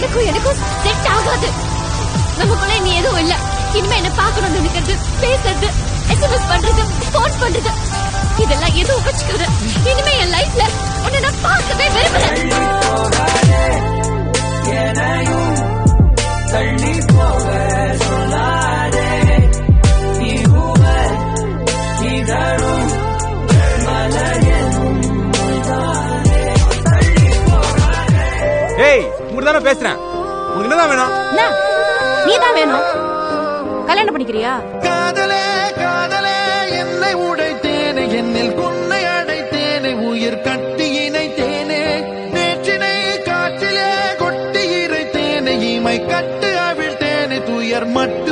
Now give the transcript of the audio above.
எனக்கும் செட் ஆகாது. நமக்குள்ள நீ எதுவும் இல்ல. இனிமே என்ன பாக்கணும்னு நினைக்கிறது, பேசுறது, SMS பண்றது, போன் பண்றது, இதெல்லாம் எதுவும் வச்சுக்காத. இனிமே என் லைஃப்ல உன்னை நான் பார்க்கவே விரும்புறேன். தள்ளி போக சொல்லாதே, உங்கள்தானே பேசுறேன். உனக்கு என்னதான் வேணும்? நீ தான் வேணும். கல்யாணம் பண்ணிக்கிறியா? காதலே காதலே என்னை உடைத்தேனே, என்னில் குன்னை அடைத்தேனே, உயிர் கட்டி இணைத்தேனே, நேற்றினை காற்றிலே கொட்டி இறைத்தேனே, இமை கட்டு அவிழ்த்தேனே, துயர் மட்டும்